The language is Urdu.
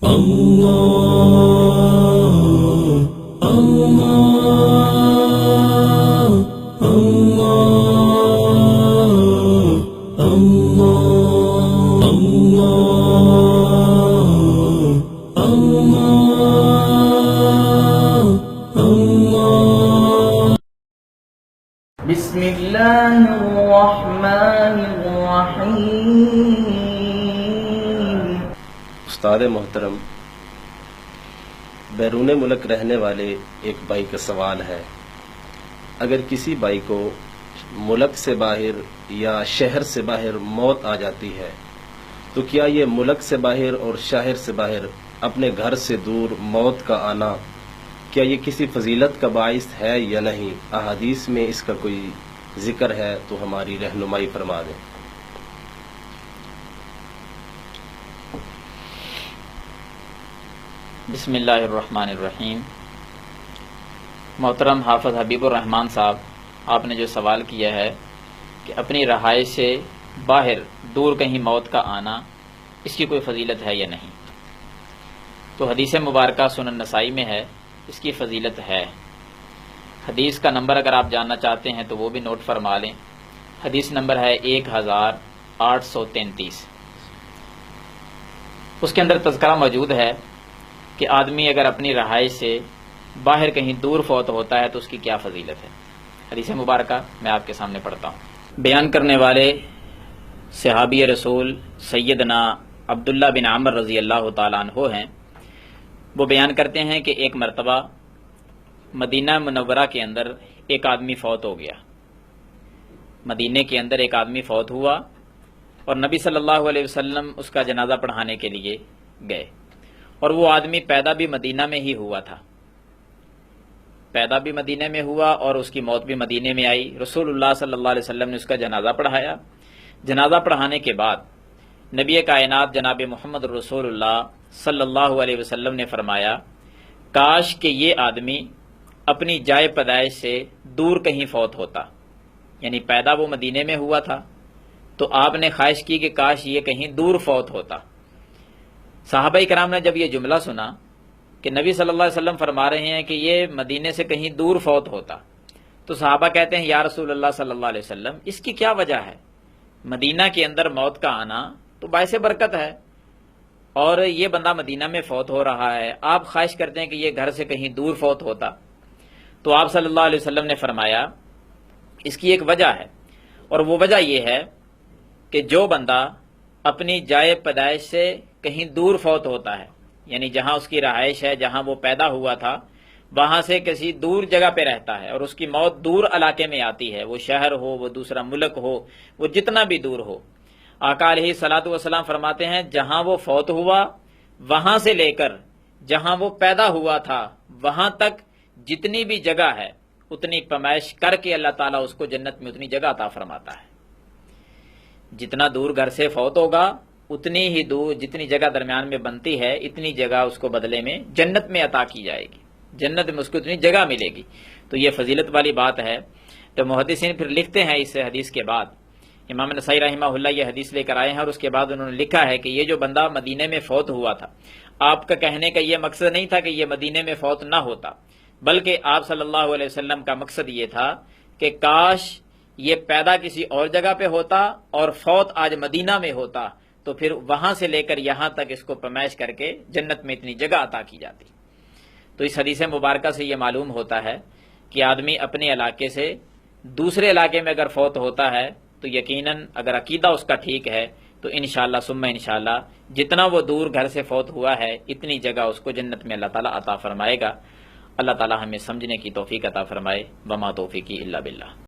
بسم اللہ الرحمن الرحیم۔ استاد محترم، بیرون ملک رہنے والے ایک بھائی کا سوال ہے، اگر کسی بھائی کو ملک سے باہر یا شہر سے باہر موت آ جاتی ہے تو کیا یہ ملک سے باہر اور شہر سے باہر اپنے گھر سے دور موت کا آنا کیا یہ کسی فضیلت کا باعث ہے یا نہیں؟ احادیث میں اس کا کوئی ذکر ہے تو ہماری رہنمائی فرما دیں۔ بسم اللہ الرحمن الرحیم۔ محترم حافظ حبیب الرحمان صاحب، آپ نے جو سوال کیا ہے کہ اپنی رہائش سے باہر دور کہیں موت کا آنا اس کی کوئی فضیلت ہے یا نہیں، تو حدیث مبارکہ سنن نسائی میں ہے، اس کی فضیلت ہے۔ حدیث کا نمبر اگر آپ جاننا چاہتے ہیں تو وہ بھی نوٹ فرما لیں۔ حدیث نمبر ہے 1833۔ اس کے اندر تذکرہ موجود ہے کہ آدمی اگر اپنی رہائش سے باہر کہیں دور فوت ہوتا ہے تو اس کی کیا فضیلت ہے۔ حدیث مبارکہ میں آپ کے سامنے پڑھتا ہوں۔ بیان کرنے والے صحابی رسول سیدنا عبداللہ بن عمر رضی اللہ تعالیٰ عنہ ہیں۔ وہ بیان کرتے ہیں کہ ایک مرتبہ مدینہ منورہ کے اندر ایک آدمی فوت ہو گیا۔ مدینے کے اندر ایک آدمی فوت ہوا اور نبی صلی اللہ علیہ وسلم اس کا جنازہ پڑھانے کے لیے گئے، اور وہ آدمی پیدا بھی مدینہ میں ہی ہوا تھا، پیدا بھی مدینہ میں ہوا اور اس کی موت بھی مدینے میں آئی۔ رسول اللہ صلی اللہ علیہ وسلم نے اس کا جنازہ پڑھایا۔ جنازہ پڑھانے کے بعد نبی کائنات جناب محمد رسول اللہ صلی اللہ علیہ وسلم نے فرمایا، کاش کہ یہ آدمی اپنی جائے پیدائش سے دور کہیں فوت ہوتا، یعنی پیدا وہ مدینے میں ہوا تھا تو آپ نے خواہش کی کہ کاش یہ کہیں دور فوت ہوتا۔ صحابہ کرام نے جب یہ جملہ سنا کہ نبی صلی اللہ علیہ وسلم فرما رہے ہیں کہ یہ مدینے سے کہیں دور فوت ہوتا، تو صحابہ کہتے ہیں یا رسول اللہ صلی اللہ علیہ وسلم، اس کی کیا وجہ ہے؟ مدینہ کے اندر موت کا آنا تو باعث برکت ہے، اور یہ بندہ مدینہ میں فوت ہو رہا ہے، آپ خواہش کرتے ہیں کہ یہ گھر سے کہیں دور فوت ہوتا۔ تو آپ صلی اللہ علیہ وسلم نے فرمایا اس کی ایک وجہ ہے، اور وہ وجہ یہ ہے کہ جو بندہ اپنی جائے پیدائش سے کہیں دور فوت ہوتا ہے، یعنی جہاں اس کی رہائش ہے، جہاں وہ پیدا ہوا تھا، وہاں سے کسی دور جگہ پہ رہتا ہے اور اس کی موت دور علاقے میں آتی ہے، وہ شہر ہو، وہ دوسرا ملک ہو، وہ جتنا بھی دور ہو۔ آقا علیہ الصلوۃ والسلام فرماتے ہیں جہاں وہ فوت ہوا وہاں سے لے کر جہاں وہ پیدا ہوا تھا وہاں تک جتنی بھی جگہ ہے اتنی پیمائش کر کے اللہ تعالیٰ اس کو جنت میں اتنی جگہ عطا فرماتا ہے۔ جتنا دور گھر سے فوت ہوگا اتنی ہی دور جتنی جگہ درمیان میں بنتی ہے اتنی جگہ اس کو بدلے میں جنت میں عطا کی جائے گی، جنت میں اس کو اتنی جگہ ملے گی۔ تو یہ فضیلت والی بات ہے۔ تو محدثین پھر لکھتے ہیں اس حدیث کے بعد، امام نسائی رحمہ اللہ یہ حدیث لے کر آئے ہیں، اور اس کے بعد انہوں نے لکھا ہے کہ یہ جو بندہ مدینے میں فوت ہوا تھا، آپ کا کہنے کا یہ مقصد نہیں تھا کہ یہ مدینے میں فوت نہ ہوتا، بلکہ آپ صلی اللہ علیہ وسلم کا مقصد یہ تھا کہ کاش یہ پیدا کسی اور جگہ پہ ہوتا اور فوت آج مدینہ میں ہوتا، تو پھر وہاں سے لے کر یہاں تک اس کو پیمائش کر کے جنت میں اتنی جگہ عطا کی جاتی۔ تو اس حدیث مبارکہ سے یہ معلوم ہوتا ہے کہ آدمی اپنے علاقے سے دوسرے علاقے میں اگر فوت ہوتا ہے تو یقیناً اگر عقیدہ اس کا ٹھیک ہے تو انشاءاللہ ثم انشاءاللہ جتنا وہ دور گھر سے فوت ہوا ہے اتنی جگہ اس کو جنت میں اللہ تعالیٰ عطا فرمائے گا۔ اللہ تعالیٰ ہمیں سمجھنے کی توفیق عطا فرمائے۔ وما توفیقی الا باللہ۔